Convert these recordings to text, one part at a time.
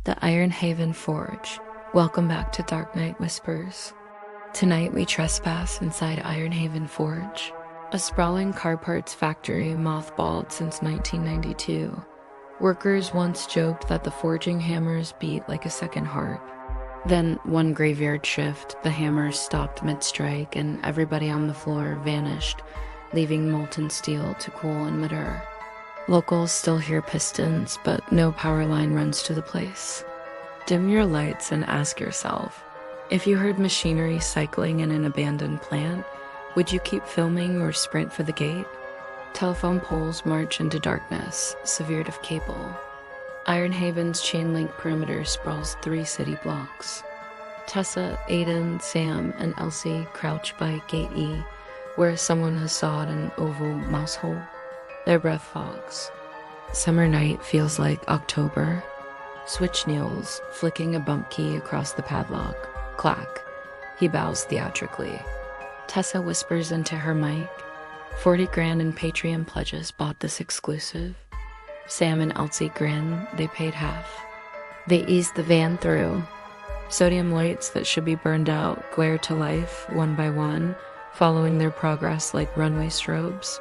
the IRONHAVEN Forge. Welcome back to DarkNight Whispers. Tonight we trespass inside IRONHAVEN Forge, a sprawling car parts factory mothballed since 1992. Workers once joked that the forging hammers beat like a second heart. Then, one graveyard shift, the hammers stopped mid-strike and everybody on the floor vanished, leaving molten steel to cool in midair. Locals still hear pistons, but no power line runs to the place. Dim your lights and ask yourself, if you heard machinery cycling in an abandoned plant, would you keep filming or sprint for the gate? Telephone poles march into darkness, severed of cable. IRONHAVEN's chain-link perimeter sprawls 3 city blocks. Tessa, Aiden, Sam, and Elsie crouch by Gate E, where someone has sawed an oval mouse hole. Their breath fogs. Summer night feels like October. Switch kneels, flicking a bump key across the padlock. Clack. He bows theatrically. Tessa whispers into her mic. 40 grand in Patreon pledges bought this exclusive. Sam and Elsie grin. They paid half. They ease the van through. Sodium lights that should be burned out glare to life, one by one, following their progress like runway strobes.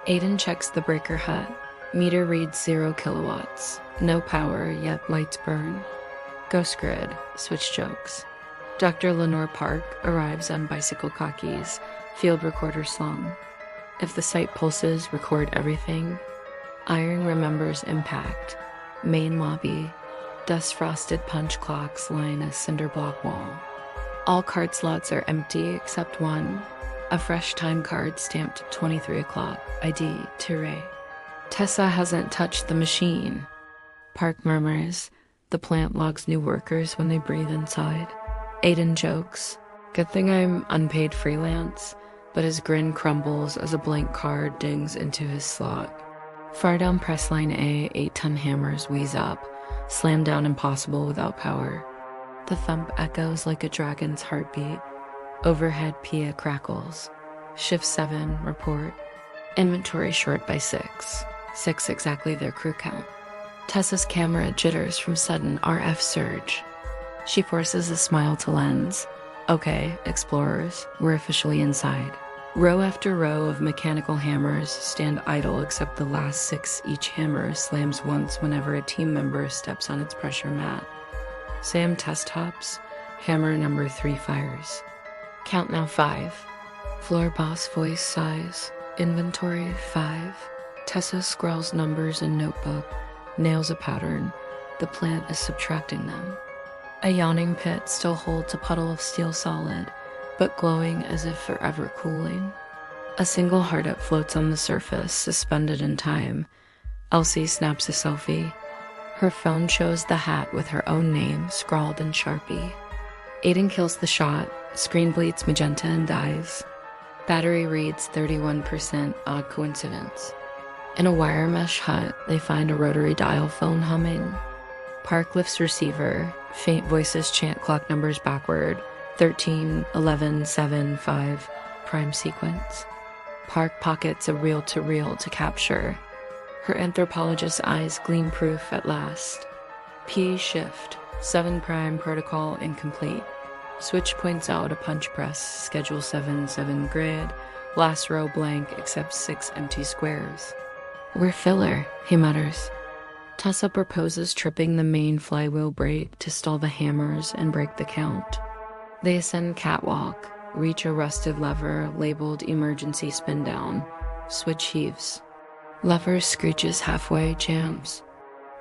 Aiden checks the breaker hut. Meter reads 0 kilowatts. No power, yet lights burn. Ghost grid, switch jokes. Dr. Lenore Park arrives on bicycle khakis, field recorder slung. If the site pulses, record everything. Iron remembers impact. Main lobby. Dust-frosted punch clocks line a cinder block wall. All card slots are empty except one. A fresh time card stamped 23 o'clock. ID, Ture. Tessa hasn't touched the machine. Park murmurs. The plant logs new workers when they breathe inside. Aiden jokes. Good thing I'm unpaid freelance, but his grin crumbles as a blank card dings into his slot. Far down press line A, 8-ton hammers wheeze up, slam down impossible without power. The thump echoes like a dragon's heartbeat. Overhead Pia crackles. Shift 7, report. Inventory short by 6. 6 exactly their crew count. Tessa's camera jitters from sudden RF surge. She forces a smile to lens. Okay, explorers, we're officially inside. Row after row of mechanical hammers stand idle except the last 6. Each hammer slams once whenever a team member steps on its pressure mat. Sam test hops. Hammer number 3 fires. Count now 5. Floor boss voice sighs. Inventory 5. Tessa scrawls numbers in notebook, nails a pattern. The plant is subtracting them. A yawning pit still holds a puddle of steel solid, but glowing as if forever cooling. A single heart-up floats on the surface, suspended in time. Elsie snaps a selfie. Her phone shows the hat with her own name scrawled in Sharpie. Aiden kills the shot. Screen bleeds magenta and dies. Battery reads 31%, odd coincidence. In a wire mesh hut, they find a rotary dial phone humming. Park lifts receiver. Faint voices chant clock numbers backward. 13, 11, 7, 5, prime sequence. Park pockets a reel-to-reel to capture. Her anthropologist's eyes gleam proof at last. P shift, 7 prime protocol incomplete. Switch points out a punch press, schedule 7 grid, last row blank except 6 empty squares. We're filler, he mutters. Tessa proposes tripping the main flywheel brake to stall the hammers and break the count. They ascend catwalk, reach a rusted lever labeled emergency spin down. Switch heaves. Lever screeches halfway, jams.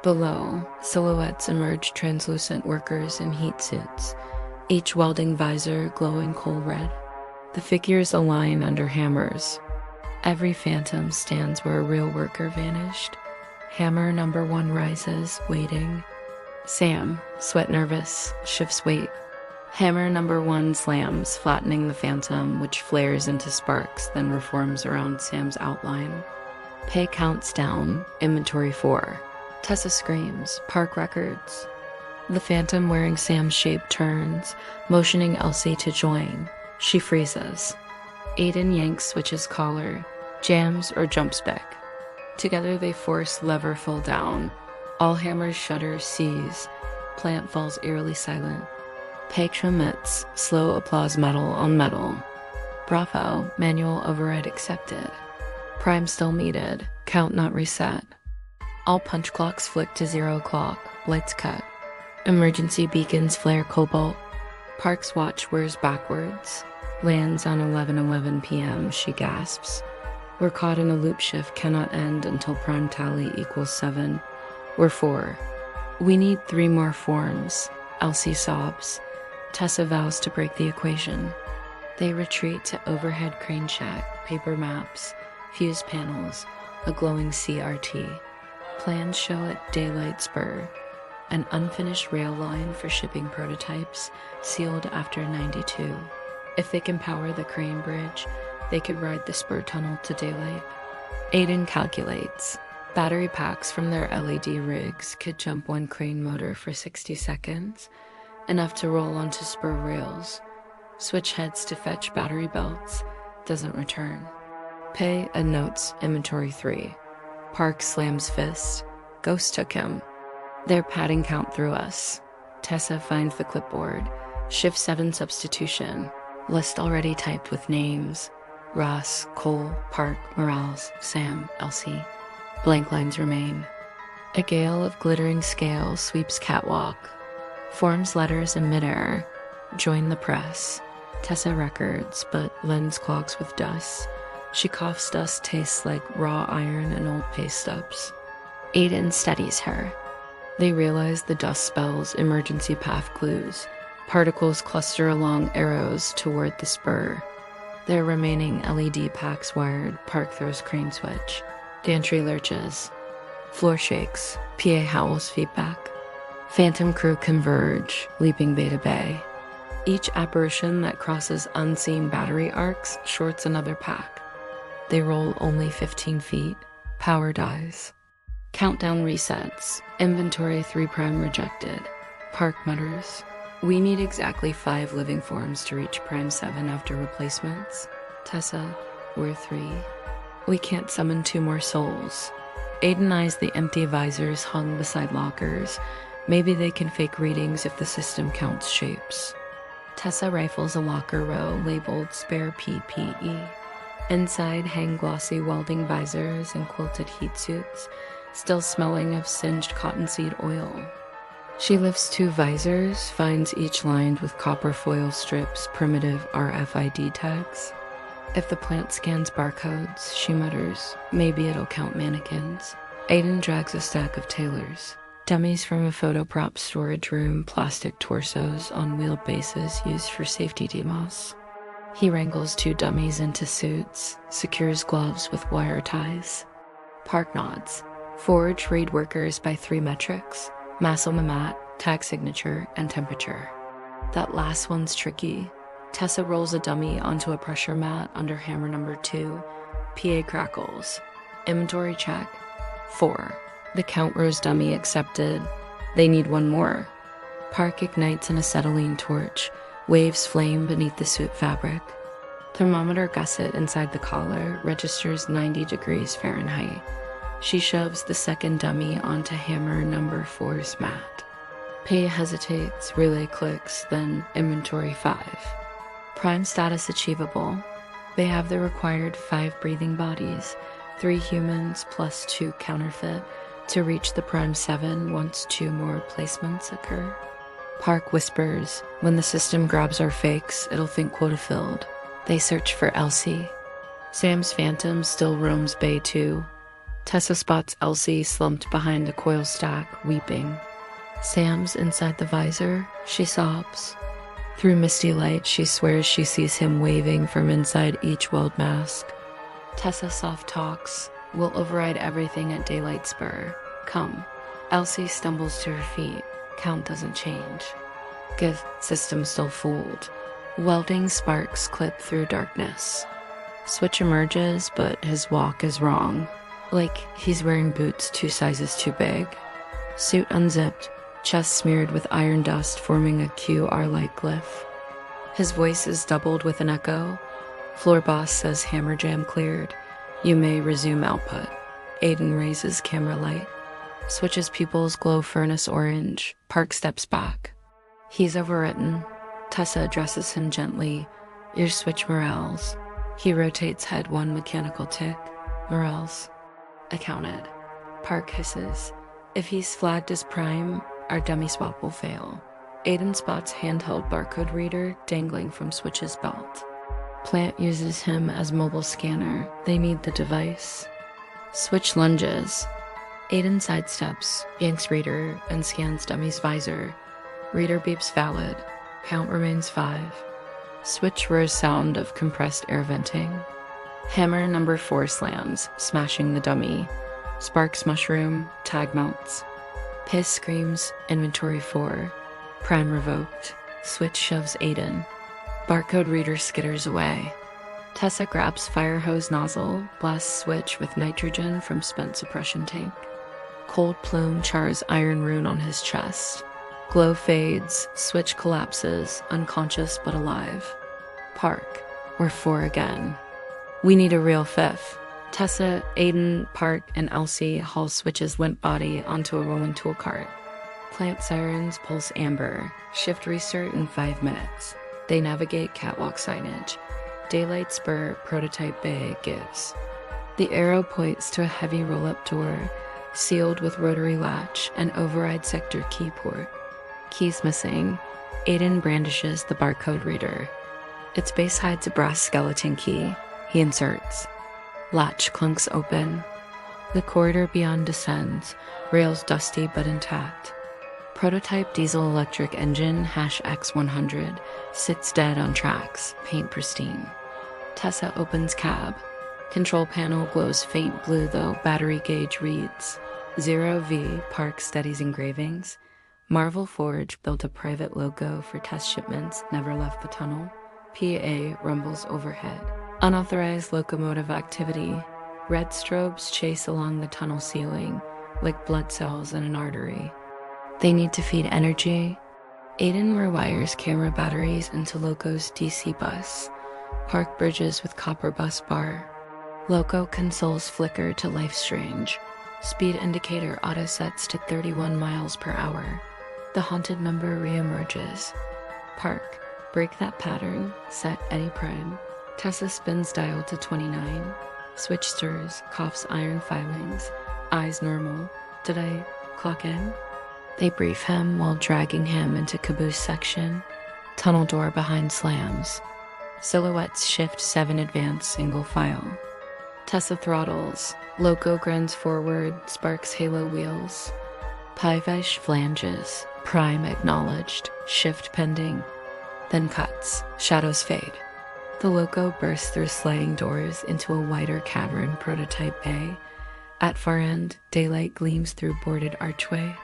Below, silhouettes emerge, translucent workers in heat suits, each welding visor glowing coal red. The figures align under hammers. Every phantom stands where a real worker vanished. Hammer number 1 rises, waiting. Sam, sweat nervous, shifts weight. Hammer number 1 slams, flattening the phantom, which flares into sparks, then reforms around Sam's outline. Pay counts down, inventory 4. Tessa screams, Park records. The phantom wearing Sam's shape turns, motioning Elsie to join. She freezes. Aiden yanks Switch's collar, jams or jumps back. Together they force lever full down. All hammers shudder, seize. Plant falls eerily silent. Page emits slow applause metal on metal. Bravo, manual override accepted. Prime still needed, count not reset. All punch clocks flick to 0 o'clock, lights cut. Emergency beacons flare cobalt. Park's watch whirs backwards. Lands on 11:11 p.m., she gasps. We're caught in a loop shift, cannot end until prime tally equals 7. We're 4. We need 3 more forms, Elsie sobs. Tessa vows to break the equation. They retreat to overhead crane shack, paper maps, fuse panels, a glowing CRT. Plans show at Daylight Spur, an unfinished rail line for shipping prototypes, sealed after '92. If they can power the crane bridge, they could ride the spur tunnel to Daylight. Aiden calculates. Battery packs from their LED rigs could jump one crane motor for 60 seconds, enough to roll onto spur rails. Switch heads to fetch battery belts, doesn't return. Pay and notes inventory 3. Park slams fist. Ghost took him. They're padding count through us. Tessa finds the clipboard. Shift 7 substitution. List already typed with names. Ross, Cole, Park, Morales, Sam, Elsie. Blank lines remain. A gale of glittering scales sweeps catwalk. Forms letters in midair. Join the press. Tessa records, but lens clogs with dust. She coughs. Dust tastes like raw iron and old pay stubs. Aiden steadies her. They realize the dust spells emergency path clues. Particles cluster along arrows toward the spur. Their remaining LED packs wired. Park throws crane switch. Gantry lurches. Floor shakes. PA howls feedback. Phantom crew converge, leaping Beta Bay. Each apparition that crosses unseen battery arcs shorts another pack. They roll only 15 feet. Power dies. Countdown resets. Inventory 3' rejected. Park mutters. We need exactly 5 living forms to reach Prime 7 after replacements. Tessa, we're 3. We can't summon 2 more souls. Aiden eyes the empty visors hung beside lockers. Maybe they can fake readings if the system counts shapes. Tessa rifles a locker row labeled spare PPE. Inside hang glossy welding visors and quilted heat suits, still smelling of singed cottonseed oil. She lifts 2 visors, finds each lined with copper foil strips, primitive RFID tags. If the plant scans barcodes, she mutters, maybe it'll count mannequins. Aiden drags a stack of tailors. Dummies from a photo prop storage room, plastic torsos on wheeled bases used for safety demos. He wrangles 2 dummies into suits, secures gloves with wire ties. Park nods. Forge read workers by 3 metrics: Massel Mamat, tag signature, and temperature. That last one's tricky. Tessa rolls a dummy onto a pressure mat under hammer number 2. PA crackles. Inventory check. 4. The Count Rose dummy accepted. They need 1 more. Park ignites an acetylene torch. Waves flame beneath the suit fabric. Thermometer gusset inside the collar registers 90 degrees Fahrenheit. She shoves the second dummy onto hammer number 4's mat. Pay hesitates, relay clicks, then inventory 5. Prime status achievable. They have the required 5 breathing bodies, 3 humans plus 2 counterfeit, to reach the Prime 7 once 2 more replacements occur. Park whispers, when the system grabs our fakes, it'll think quota filled. They search for Elsie. Sam's phantom still roams Bay 2. Tessa spots Elsie slumped behind a coil stack, weeping. Sam's inside the visor. She sobs. Through misty light, she swears she sees him waving from inside each weld mask. Tessa soft talks. We'll override everything at Daylight Spur. Come. Elsie stumbles to her feet. Count doesn't change. Gift system still fooled. Welding sparks clip through darkness. Switch emerges, but his walk is wrong. Like he's wearing boots 2 sizes too big. Suit unzipped, chest smeared with iron dust forming a QR-like glyph. His voice is doubled with an echo. Floor boss says hammer jam cleared. You may resume output. Aiden raises camera light. Switch's pupils glow furnace orange. Park steps back. He's overwritten. Tessa addresses him gently. Your Switch Morels. He rotates head one mechanical tick. Morels. Accounted. Park hisses. If he's flagged as prime, our dummy swap will fail. Aiden spots handheld barcode reader dangling from Switch's belt. Plant uses him as mobile scanner. They need the device. Switch lunges. Aiden sidesteps, yanks reader, and scans dummy's visor. Reader beeps valid. Count remains 5. Switch roars sound of compressed air venting. Hammer number 4 slams, smashing the dummy. Sparks mushroom, tag mounts. Piss screams, inventory 4. Prime revoked. Switch shoves Aiden. Barcode reader skitters away. Tessa grabs fire hose nozzle, blasts Switch with nitrogen from spent suppression tank. Cold plume chars iron rune on his chest. Glow fades, Switch collapses, unconscious but alive. Park, we're 4 again. We need a real 5th. Tessa, Aiden, Park, and Elsie haul Switch's limp body onto a rolling tool cart. Plant sirens pulse amber. Shift restart in 5 minutes. They navigate catwalk signage. Daylight spur prototype bay gives. The arrow points to a heavy roll-up door, sealed with rotary latch and override sector key port. Keys missing. Aiden brandishes the barcode reader. Its base hides a brass skeleton key. He inserts. Latch clunks open. The corridor beyond descends, rails dusty but intact. Prototype diesel-electric engine #X100 sits dead on tracks, paint pristine. Tessa opens cab. Control panel glows faint blue though battery gauge reads. 0V Park steadies engravings. Marvel Forge built a private logo for test shipments, never left the tunnel. PA rumbles overhead. Unauthorized locomotive activity. Red strobes chase along the tunnel ceiling, like blood cells in an artery. They need to feed energy. Aiden rewires camera batteries into Loco's DC bus. Park bridges with copper bus bar. Loco consoles flicker to life strange. Speed indicator auto sets to 31 miles per hour. The haunted number reemerges. Park, break that pattern, set any prime. Tessa spins dial to 29. Switch stirs, coughs iron filings. Eyes normal. Did I clock in? They brief him while dragging him into caboose section. Tunnel door behind slams. Silhouettes shift 7 advance single file. Tessa throttles. Loco grins forward, sparks halo wheels. Pivesh flanges. Prime acknowledged. Shift pending. Then cuts. Shadows fade. The Loco bursts through sliding doors into a wider cavern prototype bay. At far end, daylight gleams through boarded archway.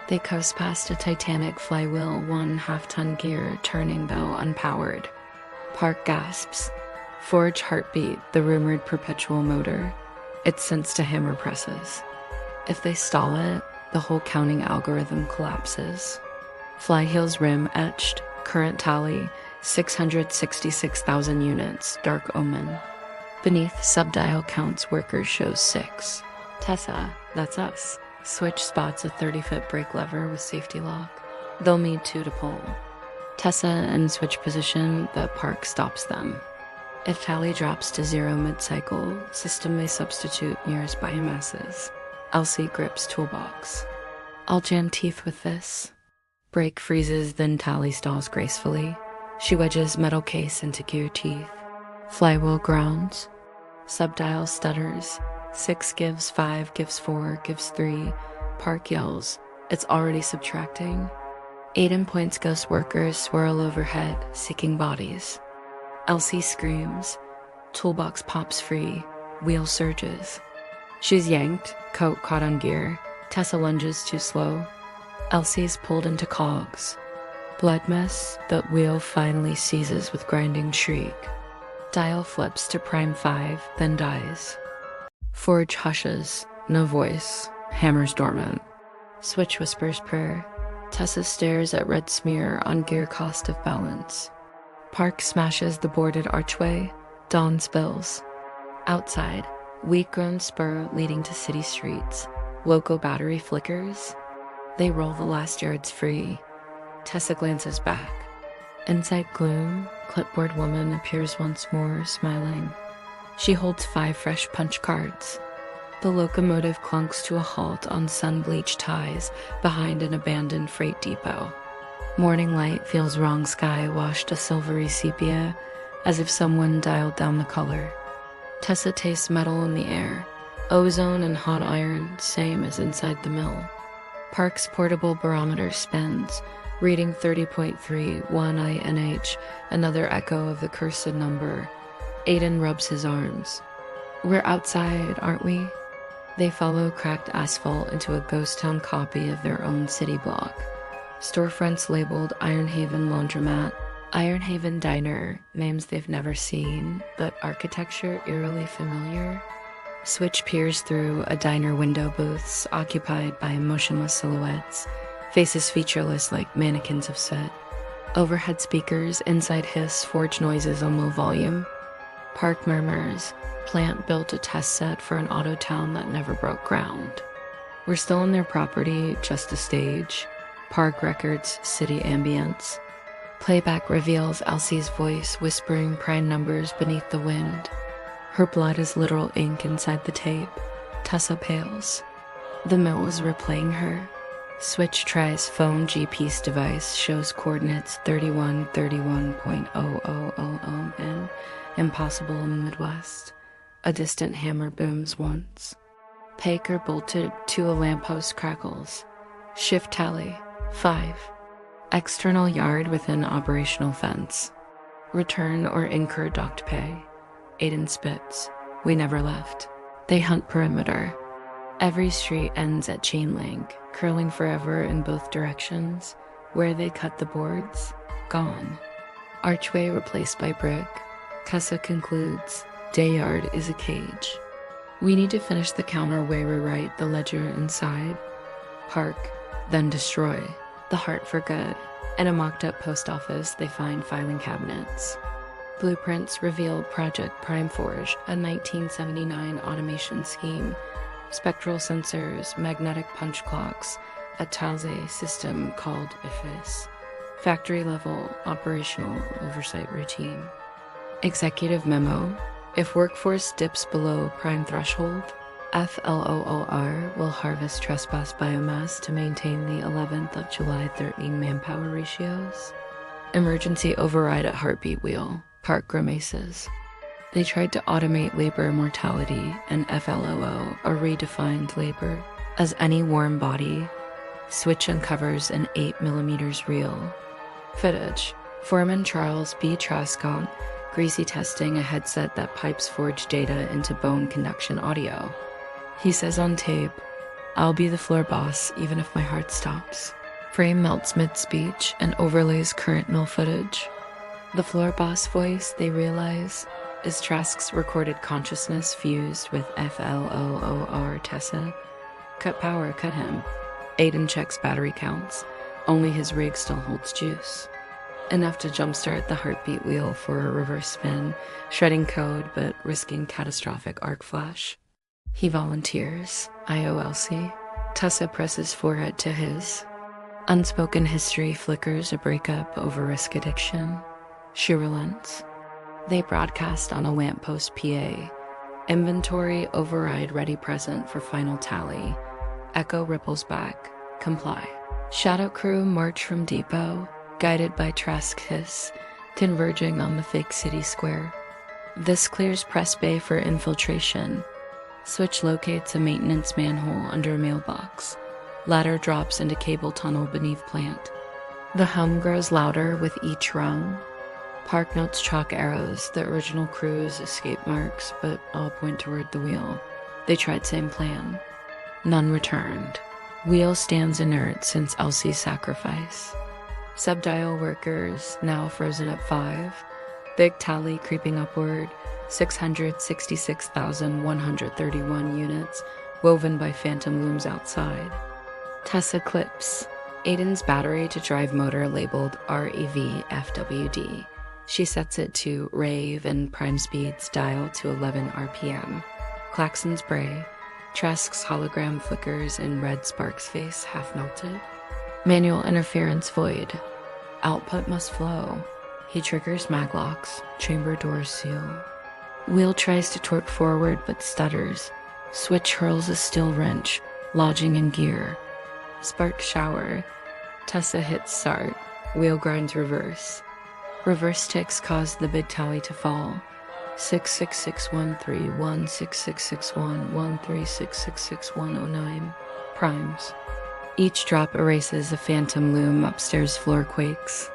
They coast past a titanic flywheel 1/2-ton gear turning though unpowered. Park gasps. Forge heartbeat, the rumored perpetual motor. It's sensed to hammer presses. If they stall it, the whole counting algorithm collapses. Flyheel's rim etched, current tally, 666,000 units, dark omen. Beneath subdial counts workers shows 6. Tessa, that's us. Switch spots a 30-foot brake lever with safety lock. They'll need 2 to pull. Tessa in switch position, but Park stops them. If tally drops to 0 mid-cycle, system may substitute nearest biomasses. Elsie grips toolbox. I'll jam teeth with this. Brake freezes, then tally stalls gracefully. She wedges metal case into gear teeth. Flywheel grounds. Subdial stutters. 6 gives 5, gives 4, gives 3. Park yells. It's already subtracting. Aiden points ghost workers swirl overhead, seeking bodies. Elsie screams. Toolbox pops free. Wheel surges. She's yanked, coat caught on gear. Tessa lunges too slow. Elsie's pulled into cogs. Blood mess, the wheel finally seizes with grinding shriek. Dial flips to prime 5, then dies. Forge hushes, no voice, hammers dormant. Switch whispers prayer. Tessa stares at red smear on gear cost of balance. Park smashes the boarded archway. Dawn spills. Outside, weak grown spur leading to city streets. Local battery flickers. They roll the last yards free. Tessa glances back. Inside gloom, clipboard woman appears once more, smiling. She holds 5 fresh punch cards. The locomotive clunks to a halt on sun-bleached ties behind an abandoned freight depot. Morning light feels wrong sky washed a silvery sepia, as if someone dialed down the color. Tessa tastes metal in the air. Ozone and hot iron, same as inside the mill. Park's portable barometer spins, reading 30.3, 1 INH, another echo of the cursed number. Aiden rubs his arms. We're outside, aren't we? They follow cracked asphalt into a ghost town copy of their own city block. Storefronts labeled IRONHAVEN Laundromat, IRONHAVEN Diner, names they've never seen, but architecture eerily familiar. Switch peers through a diner window booths occupied by motionless silhouettes, faces featureless like mannequins of soot. Overhead speakers inside hiss forge noises on low volume. Park murmurs, plant built a test set for an auto town that never broke ground. We're still on their property, just a stage. Park records city ambience. Playback reveals Elsie's voice whispering prime numbers beneath the wind. Her blood is literal ink inside the tape. Tessa pales. The mill is replaying her. Switch tries phone GPS device, shows coordinates 3131.000 in impossible in the Midwest. A distant hammer booms once. Paker bolted to a lamppost crackles. Shift tally 5. External yard within operational fence. Return or incur docked pay. Aiden spits. We never left. They hunt perimeter. Every street ends at chain link, curling forever in both directions. Where they cut the boards, gone. Archway replaced by brick. Tessa concludes, day yard is a cage. We need to finish the counter where we write the ledger inside. Park, then destroy. The heart for good. In a mocked-up post office, they find filing cabinets. Blueprints reveal Project Primeforge, a 1979 automation scheme. Spectral sensors, magnetic punch clocks, a Talze system called IFIS. Factory-level operational oversight routine. Executive memo: if workforce dips below prime threshold, FLOOR will harvest trespass biomass to maintain the 11th of July 13 manpower ratios. Emergency override at heartbeat wheel. Park grimaces. They tried to automate labor mortality, and FLOO, or redefined labor, as any warm body. Switch uncovers an 8mm reel. Footage. Foreman Charles B. Trascott, greasy testing a headset that pipes forge data into bone conduction audio. He says on tape, I'll be the floor boss even if my heart stops. Frame melts mid-speech and overlays current mill footage. The floor boss voice, they realize, is Trask's recorded consciousness fused with FLOOR Tessa. Cut power, cut him. Aiden checks battery counts. Only his rig still holds juice. Enough to jumpstart the heartbeat wheel for a reverse spin, shredding code but risking catastrophic arc flash. He volunteers. IOLC. Tessa presses forehead to his. Unspoken history flickers a breakup over risk addiction. She relents. They broadcast on a lamppost PA. Inventory override ready present for final tally. Echo ripples back. Comply. Shadow crew march from depot, guided by Trask hiss, converging on the fake city square. This clears press bay for infiltration. Switch locates a maintenance manhole under a mailbox. Ladder drops into cable tunnel beneath plant. The hum grows louder with each rung. Park notes chalk arrows, the original crew's escape marks, but all point toward the wheel. They tried same plan. None returned. Wheel stands inert since Elsie's sacrifice. Subdial workers, now frozen at 5. Big tally creeping upward, 666,131 units, woven by phantom looms outside. Tessa clips. Aiden's battery to drive motor labeled REV FWD. She sets it to rave and prime speeds dial to 11 RPM. Klaxons bray. Trask's hologram flickers in red Spark's face, half melted. Manual interference void. Output must flow. He triggers maglocks. Chamber doors seal. Wheel tries to torque forward but stutters. Switch hurls a steel wrench, lodging in gear. Spark shower. Tessa hits start. Wheel grinds reverse. Reverse ticks cause the bid tally to fall. 66613 16661 136666109. Primes. Each drop erases a phantom loom. Upstairs floor quakes.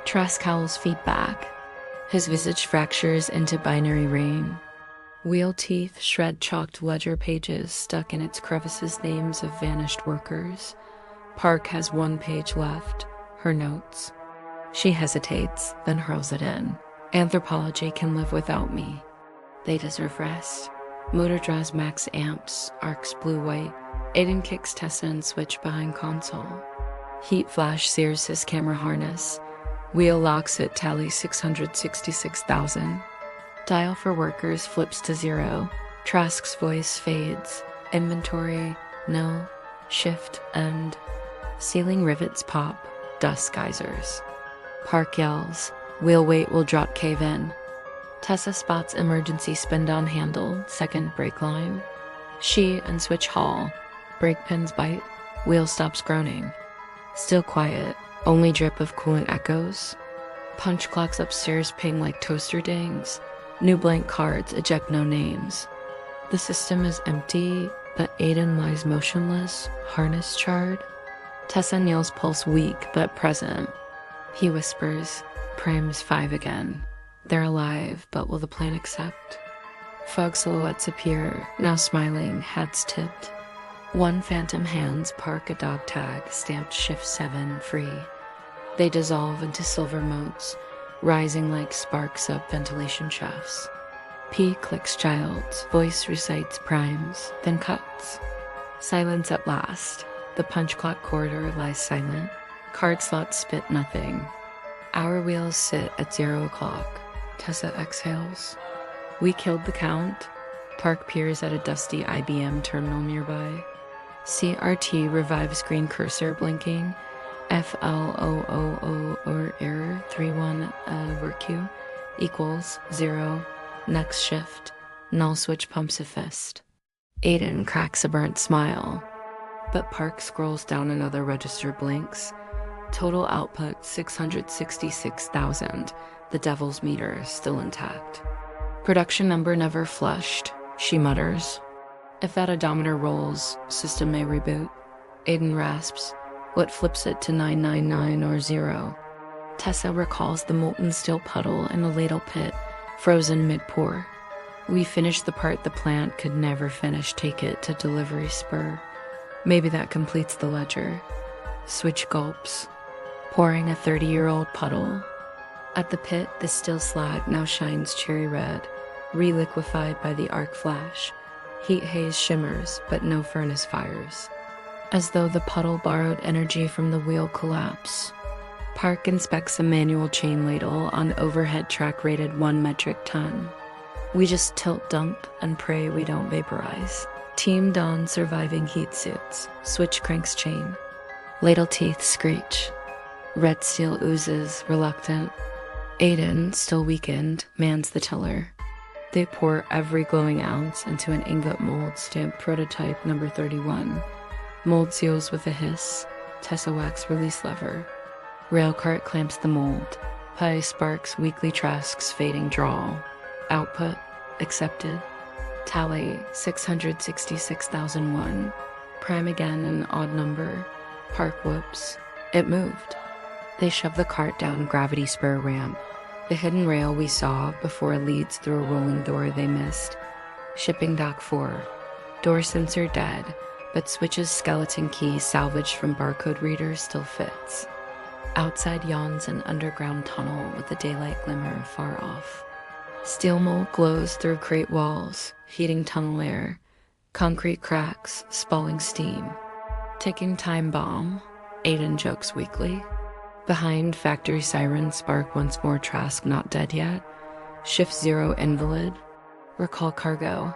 Trask howls feedback. His visage fractures into binary rain. Wheel teeth shred chalked ledger pages stuck in its crevices, names of vanished workers. Park has one page left, her notes. She hesitates, then hurls it in. Anthropology can live without me. They deserve rest. Motor draws max amps, arcs blue-white. Aiden kicks Tessa and switch behind console. Heat flash sears his camera harness. Wheel locks at tally 666,000. Dial for workers flips to 0. Trask's voice fades. Inventory, no. Shift, end. Ceiling rivets pop. Dust geysers. Park yells. Wheel weight will drop, cave in. Tessa spots emergency spin-down handle, second brake line. She and switch haul. Brake pins bite. Wheel stops groaning. Still quiet. Only drip of coolant echoes. Punch clocks upstairs ping like toaster dings. New blank cards eject no names. The system is empty, but Aiden lies motionless, harness charred. Tessa kneels, pulse weak but present. He whispers, Prime's 5 again. They're alive, but will the plan accept? Fog silhouettes appear, now smiling, heads tipped. One phantom hands Park a dog tag stamped Shift 7 free. They dissolve into silver motes, rising like sparks up ventilation shafts. P clicks Childs, voice recites primes, then cuts. Silence at last. The punch clock corridor lies silent. Card slots spit nothing. Our wheels sit at 0 o'clock. Tessa exhales. We killed the count. Park peers at a dusty IBM terminal nearby. CRT revives green cursor blinking. FLOOO or error 31 work queue equals 0. Next shift. Null switch pumps a fist. Aiden cracks a burnt smile. But Park scrolls down, another register blinks. Total output 666,000. The devil's meter still intact. Production number never flushed, she mutters. If that odometer rolls, system may reboot. Aiden rasps. What flips it to 999 or 0? Tessa recalls the molten steel puddle in the ladle pit, frozen mid-pour. We finished the part the plant could never finish. Take it to delivery spur. Maybe that completes the ledger. Switch gulps, pouring a 30-year-old puddle. At the pit, the steel slag now shines cherry red, reliquefied by the arc flash. Heat haze shimmers, but no furnace fires. As though the puddle borrowed energy from the wheel collapse. Park inspects a manual chain ladle on overhead track rated 1 metric ton. We just tilt dump and pray we don't vaporize. Team don surviving heat suits. Switch cranks chain. Ladle teeth screech. Red steel oozes, reluctant. Aiden, still weakened, mans the tiller. They pour every glowing ounce into an ingot mold stamped prototype number 31. Mold seals with a hiss. Tessa wax release lever. Railcart clamps the mold. Pie sparks weekly Trask's fading drawl. Output accepted. Tally 666,001. Prime again, an odd number. Park whoops. It moved. They shove the cart down gravity spur ramp. The hidden rail we saw before leads through a rolling door they missed. Shipping dock 4. Door sensor dead, but switch's skeleton key salvaged from barcode reader still fits. Outside yawns an underground tunnel with the daylight glimmer far off. Steel mold glows through crate walls, heating tunnel air. Concrete cracks, spalling steam. Ticking time bomb, Aiden jokes weakly. Behind factory sirens spark once more. Trask not dead yet. Shift 0 invalid. Recall cargo.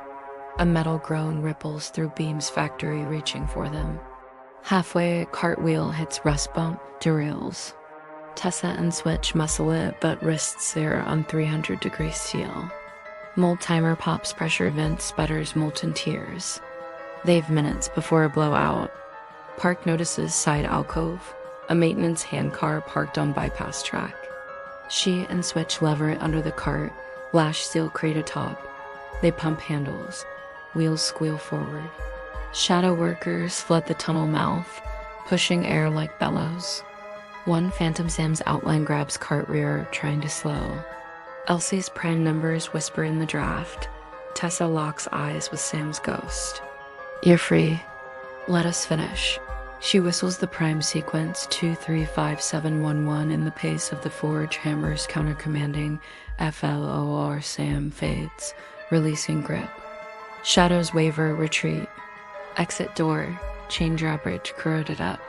A metal groan ripples through Beam's factory, reaching for them. Halfway, cartwheel hits rust bump, derails. Tessa and Switch muscle it, but wrists sear on 300-degree steel. Mold timer pops pressure vent, sputters molten tears. They've minutes before a blowout. Park notices side alcove, a maintenance handcar parked on bypass track. She and Switch lever it under the cart, lash steel crate atop. They pump handles. Wheels squeal forward. Shadow workers flood the tunnel mouth, pushing air like bellows. One Phantom Sam's outline grabs cart rear, trying to slow. Elsie's prime numbers whisper in the draft. Tessa locks eyes with Sam's ghost. "You're free. Let us finish." She whistles the prime sequence 2-3-5-7-1-1 in the pace of the forge, hammers counter-commanding. FLOR Sam fades, releasing grip. Shadows waver, retreat. Exit door, chain drawbridge corroded up.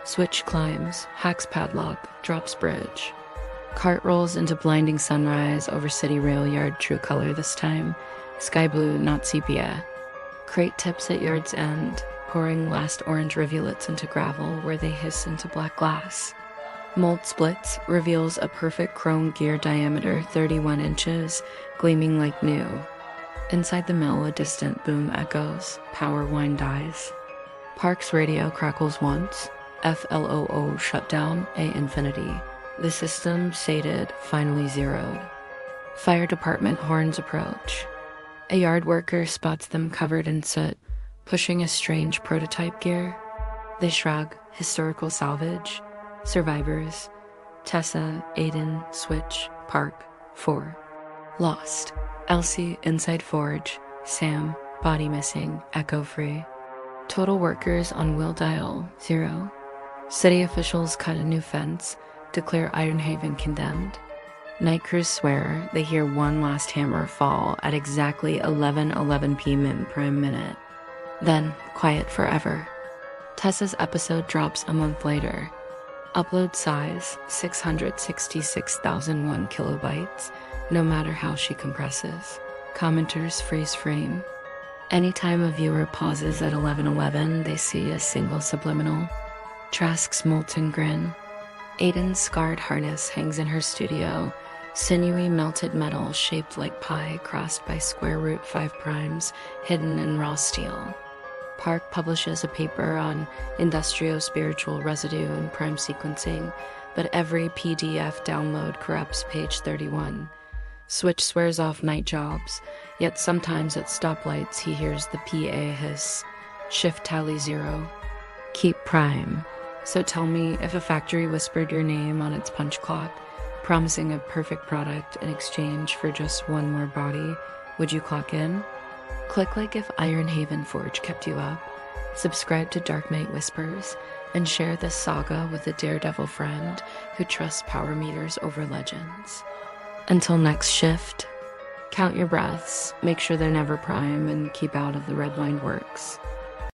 Switch climbs, hacks padlock, drops bridge. Cart rolls into blinding sunrise over city rail yard, true color this time. Sky blue, not sepia. Crate tips at yard's end, pouring last orange rivulets into gravel where they hiss into black glass. Mold splits, reveals a perfect chrome gear diameter 31 inches, gleaming like new. Inside the mill, a distant boom echoes, power whine dies. Park's radio crackles once, FLOO shutdown, A infinity. The system, sated, finally zeroed. Fire department horns approach. A yard worker spots them covered in soot, pushing a strange prototype gear. They shrug, historical salvage. Survivors. Tessa, Aiden, Switch, Park, 4. Lost. Elsie, inside forge. Sam, body missing, echo free. Total workers on wheel dial, 0. City officials cut a new fence, declare Ironhaven condemned. Night crews swear they hear one last hammer fall at exactly 11:11 p.m. prime minute. Then, quiet forever. Tessa's episode drops a month later. Upload size, 666,001 kilobytes, no matter how she compresses. Commenters freeze frame. Anytime a viewer pauses at 11:11, they see a single subliminal. Trask's molten grin. Aiden's scarred harness hangs in her studio, sinewy melted metal shaped like pi crossed by square root 5 primes hidden in raw steel. Park publishes a paper on industrio-spiritual residue and prime sequencing, but every PDF download corrupts page 31. Switch swears off night jobs, yet sometimes at stoplights he hears the PA hiss, shift tally 0. Keep prime. So tell me, if a factory whispered your name on its punch clock, promising a perfect product in exchange for just one more body, would you clock in? Click like if Ironhaven Forge kept you up, subscribe to DarkNight Whispers, and share this saga with a daredevil friend who trusts power meters over legends. Until next shift, count your breaths, make sure they're never prime, and keep out of the redlined works.